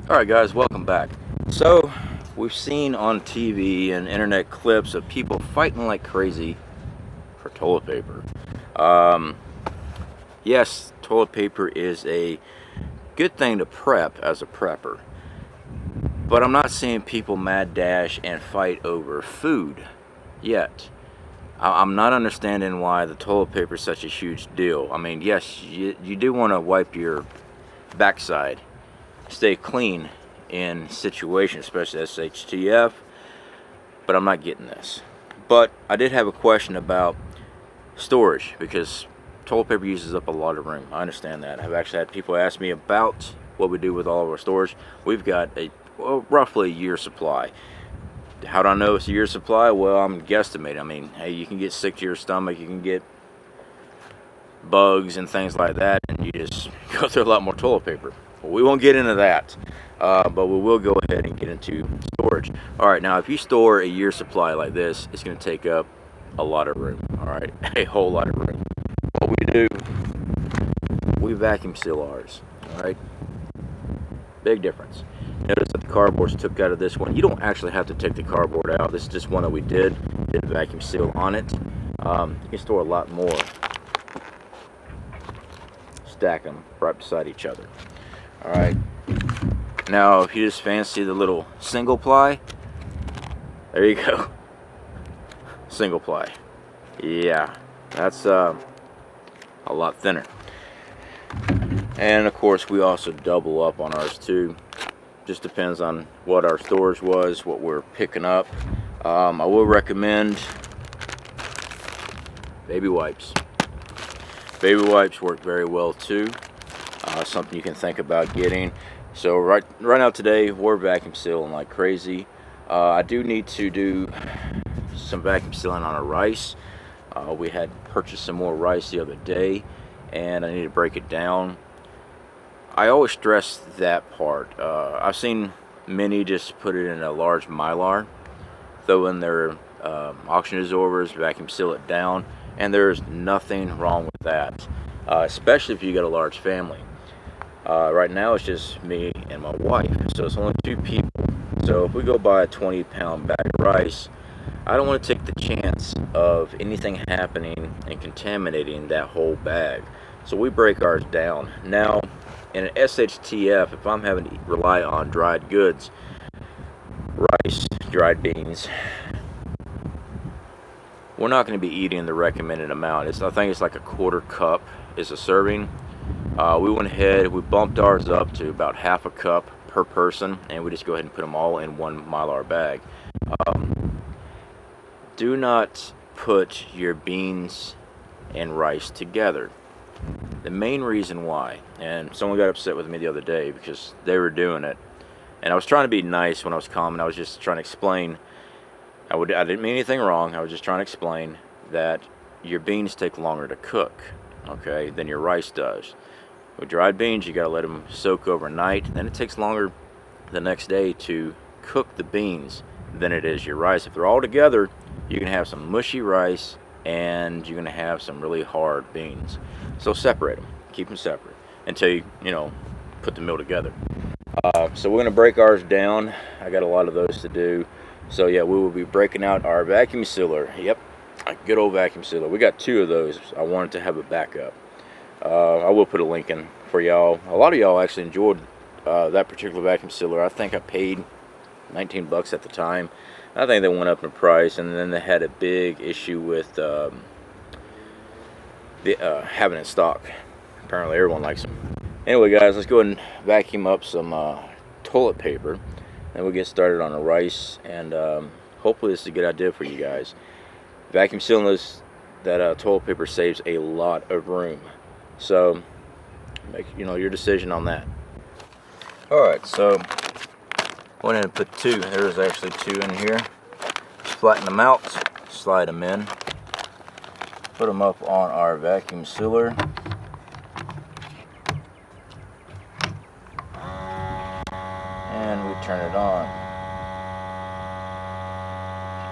Alright guys, welcome back. So, we've seen on TV and internet clips of people fighting like crazy for toilet paper. Yes, toilet paper is a good thing to prep as a prepper. But I'm not seeing people mad dash and fight over food yet. I'm not understanding why the toilet paper is such a huge deal. I mean, yes, you do want to wipe your backside, stay clean in situations, especially SHTF, but I'm not getting this. But I did have a question about storage, because toilet paper uses up a lot of room. I understand that. I've actually had people ask me about what we do with all of our storage. We've got roughly a year's supply. How do I know it's a year's supply? Well, I'm guesstimating. I mean, hey, you can get sick to your stomach, you can get bugs and things like that, and you just go through a lot more toilet paper. Well, we won't get into that, but we will go ahead and get into storage. Alright, now if you store a year's supply like this, it's going to take up a lot of room. Alright, a whole lot of room. What we do, we vacuum seal ours. Alright, big difference. Notice that the cardboard's took out of this one. You don't actually have to take the cardboard out. This is just one that we did vacuum seal on it. You can store a lot more. Stack them right beside each other. Alright, now if you just fancy the little single ply, there you go. Single ply. Yeah, that's a lot thinner. And of course we also double up on ours too. Just depends on what our storage was, what we're picking up. I will recommend baby wipes. Baby wipes work very well too. Something you can think about getting. So right now today we're vacuum sealing like crazy. I do need to do some vacuum sealing on our rice. We had purchased some more rice the other day, and I need to break it down. I always stress that part. I've seen many just put it in a large mylar, throw in their oxygen absorbers, vacuum seal it down, and there's nothing wrong with that, especially if you got a large family. Right now it's just me and my wife, so it's only 2 people. So if we go buy a 20-pound bag of rice, I don't want to take the chance of anything happening and contaminating that whole bag. So we break ours down. Now, in an SHTF, if I'm having to rely on dried goods, rice, dried beans, we're not going to be eating the recommended amount. I think it's like a 1/4 cup is a serving. We went ahead, we bumped ours up to about 1/2 cup per person, and we just go ahead and put them all in one mylar bag. Do not put your beans and rice together. The main reason why, and someone got upset with me the other day because they were doing it, and I was trying to be nice when I was calm, and I was just trying to explain. I didn't mean anything wrong. I was just trying to explain that your beans take longer to cook, okay, than your rice does. With dried beans, you gotta let them soak overnight. Then it takes longer the next day to cook the beans than it is your rice. If they're all together, you can have some mushy rice and you're gonna have some really hard beans. So separate them, keep them separate until you put the meal together. So we're gonna break ours down. I got a lot of those to do. So yeah, we will be breaking out our vacuum sealer. Yep, a good old vacuum sealer. We got 2 of those. I wanted to have a backup. I will put a link in for y'all. A lot of y'all actually enjoyed that particular vacuum sealer. I think I paid 19 bucks at the time. I think they went up in price, and then they had a big issue with having it in stock. Apparently everyone likes them. Anyway guys, let's go ahead and vacuum up some toilet paper, and we'll get started on the rice, and hopefully this is a good idea for you guys. Vacuum sealing that toilet paper saves a lot of room, so make your decision on that. Alright, so went in and put 2. There's actually 2 in here. Flatten them out, slide them in, put them up on our vacuum sealer, and we turn it on.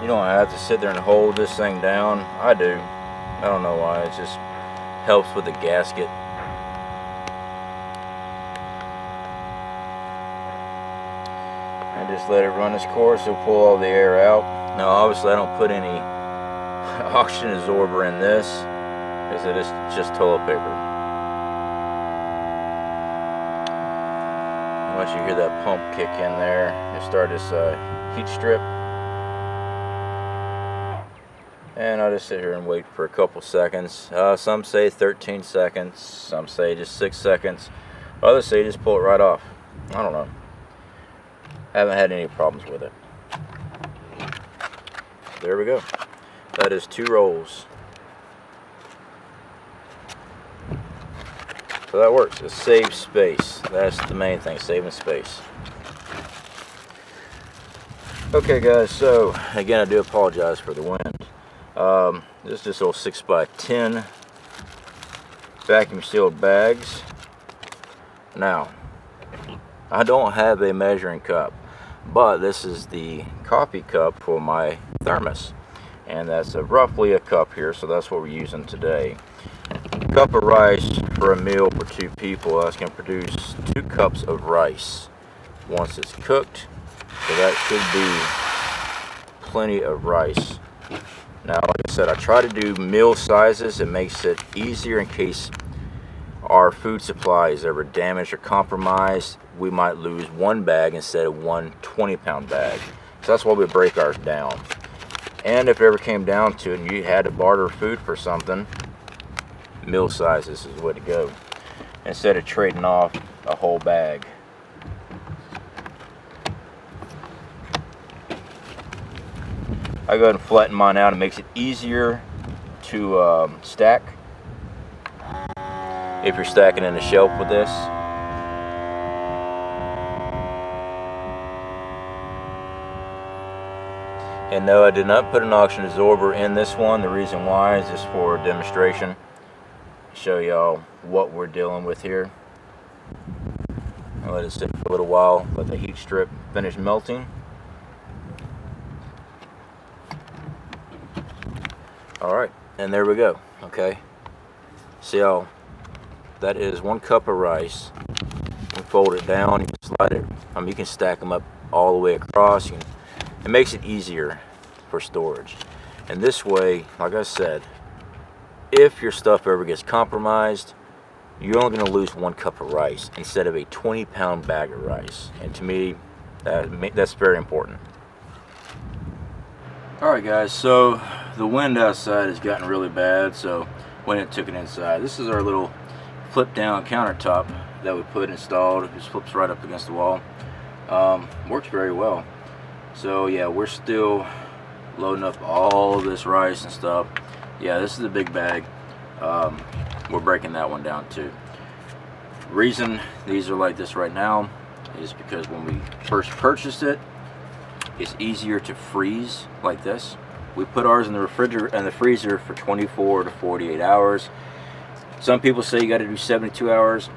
You don't have to sit there and hold this thing down. I do. I don't know why. It just helps with the gasket. I just let it run its course. It'll pull all the air out. Now obviously I don't put any oxygen absorber in this, because it is just toilet paper. Once you hear that pump kick in there, you start this heat strip. And I'll just sit here and wait for a couple seconds. Some say 13 seconds, some say just 6 seconds. Others say just pull it right off. I don't know. Haven't had any problems with it. There we go. That is 2 rolls. So that works. It saves space. That's the main thing, saving space. Okay guys, so again I do apologize for the wind. This is just little 6x10 vacuum sealed bags. Now, I don't have a measuring cup, but this is the coffee cup for my thermos, and that's roughly a cup here, so that's what we're using today. A cup of rice for a meal for 2 people, that's going to produce 2 cups of rice once it's cooked, so that should be plenty of rice. Now, like I said, I try to do meal sizes. It makes it easier in case our food supply is ever damaged or compromised. We might lose 1 bag instead of 1 20-pound bag. So that's why we break ours down. And if it ever came down to it and you had to barter food for something, meal sizes is the way to go, instead of trading off a whole bag. I go ahead and flatten mine out. It makes it easier to stack if you're stacking in a shelf with this. And no, I did not put an oxygen absorber in this one. The reason why is just for demonstration. Show y'all what we're dealing with here. I'll let it sit for a little while, let the heat strip finish melting. Alright, and there we go. Okay, see how that is 1 cup of rice. You fold it down, you can slide it, you can stack them up all the way across. It makes it easier for storage. And this way, like I said, if your stuff ever gets compromised, you're only going to lose 1 cup of rice instead of a 20-pound bag of rice. And to me, that's very important. Alright guys, so the wind outside has gotten really bad, so went and took it inside. This is our little flip down countertop that we put installed. It just flips right up against the wall. Works very well. So yeah, we're still loading up all of this rice and stuff. Yeah, this is a big bag. We're breaking that one down too. Reason these are like this right now is because when we first purchased it, it's easier to freeze like this. We put ours in the refrigerator and the freezer for 24 to 48 hours. Some people say you got to do 72 hours.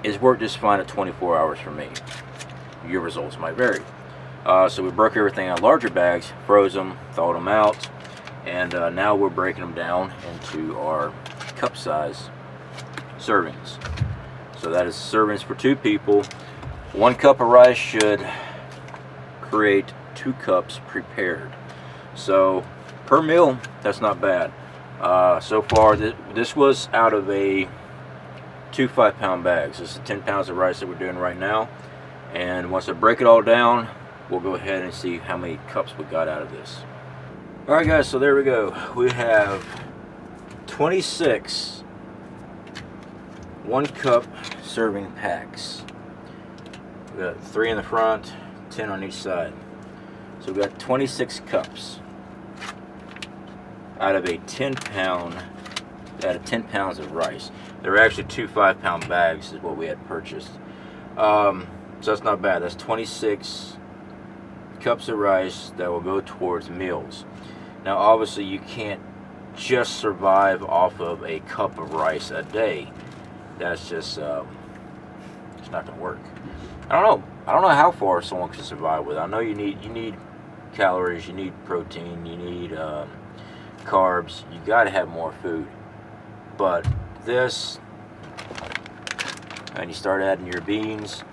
It's worked just fine at 24 hours for me. Your results might vary. So we broke everything out larger bags, froze them, thawed them out, and now we're breaking them down into our cup size servings. So that is servings for 2 people. 1 cup of rice should create 2 cups prepared. So per meal, that's not bad. So far, this was out of a 2 5-pound bags. This is 10 pounds of rice that we're doing right now. And once I break it all down, we'll go ahead and see how many cups we got out of this. Alright guys, so there we go. We have 26 1-cup serving packs. We got 3 in the front, 10 on each side. So we got 26 cups out of a 10 pounds of rice. There were actually 2 5-pound bags is what we had purchased. So that's not bad. That's 26 cups of rice that will go towards meals. Now obviously you can't just survive off of a cup of rice a day. That's just it's not gonna work. I don't know how far someone can survive with it. I know you need calories, you need protein, you need carbs. You gotta have more food. But this, and you start adding your beans,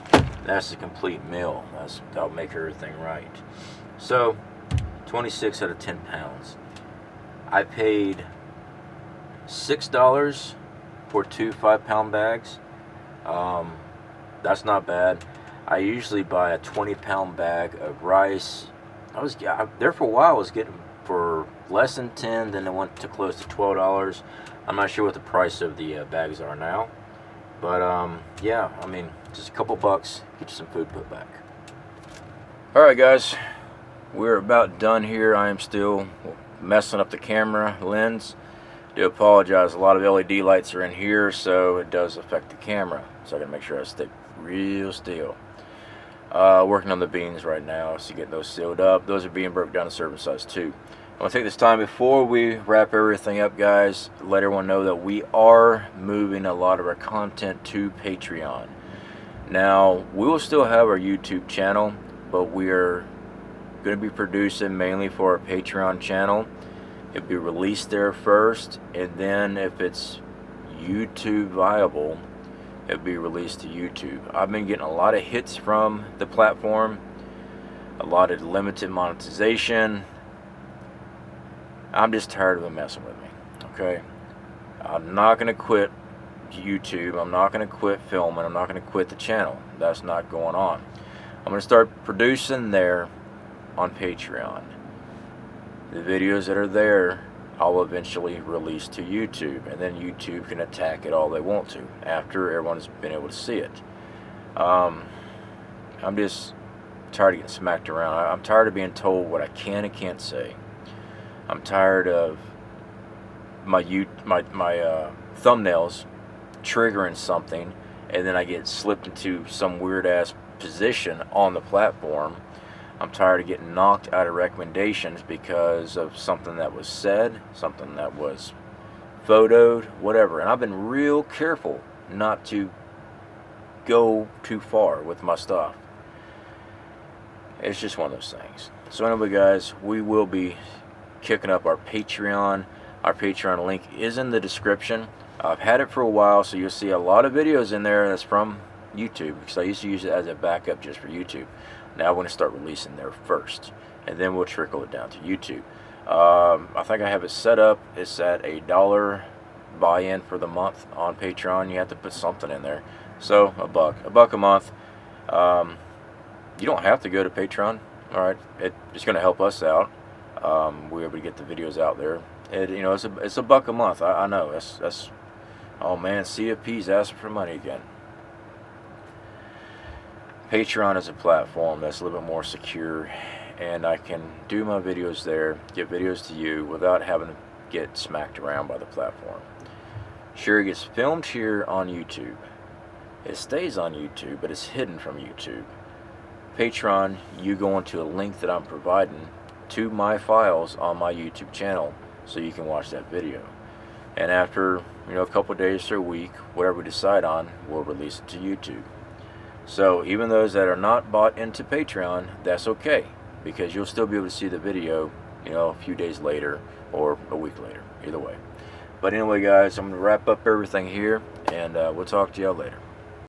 That's the complete meal. That'll make everything right. So 26 out of 10 pounds. I paid $6 for 2 5-pound bags. That's not bad. I usually buy a 20-pound bag of rice. There for a while. I was getting for less than 10, then it went to close to $12. I'm not sure what the price of the bags are now, but yeah, I mean, just a couple bucks, get you some food put back. All right, guys, we're about done here. I am still messing up the camera lens. Do apologize. A lot of LED lights are in here, so it does affect the camera. So I gotta make sure I stick real still. Working on the beans right now, so getting those sealed up. Those are being broke down to serving size 2. I want to take this time before we wrap everything up, guys, let everyone know that we are moving a lot of our content to Patreon. Now, we will still have our YouTube channel, but we are going to be producing mainly for our Patreon channel. It'll be released there first, and then if it's YouTube viable, it'll be released to YouTube. I've been getting a lot of hits from the platform, a lot of limited monetization. I'm just tired of them messing with me, okay? I'm not going to quit YouTube. I'm not going to quit filming. I'm not going to quit the channel. That's not going on. I'm going to start producing there on Patreon. The videos that are there, I'll eventually release to YouTube, and then YouTube can attack it all they want to after everyone's been able to see it. I'm just tired of getting smacked around. I'm tired of being told what I can and can't say. I'm tired of my thumbnails triggering something, and then I get slipped into some weird ass position on the platform. I'm tired of getting knocked out of recommendations because of something that was said, something that was photoed, whatever. And I've been real careful not to go too far with my stuff. It's just one of those things. So anyway, guys, we will be kicking up our Patreon. Our Patreon link is in the description. I've had it for a while, so you'll see a lot of videos in there that's from YouTube, because I used to use it as a backup just for YouTube. Now I'm going to start releasing there first, and then we'll trickle it down to YouTube. I think I have it set up. It's at $1 buy-in for the month on Patreon. You have to put something in there. So a buck a month. You don't have to go to Patreon. All right, it's going to help us out. We're able to get the videos out there. You know, it's a buck a month. I know that's. Oh man, CFP's asking for money again. Patreon is a platform that's a little bit more secure, and I can do my videos there, get videos to you without having to get smacked around by the platform. Sure, it gets filmed here on YouTube. It stays on YouTube, but it's hidden from YouTube. Patreon, you go into a link that I'm providing to my files on my YouTube channel, so you can watch that video. And after, you know, a couple days or a week, whatever we decide on, we'll release it to YouTube. So even those that are not bought into Patreon, that's okay, because you'll still be able to see the video, you know, a few days later or a week later, either way. But anyway, guys, I'm going to wrap up everything here, and we'll talk to y'all later.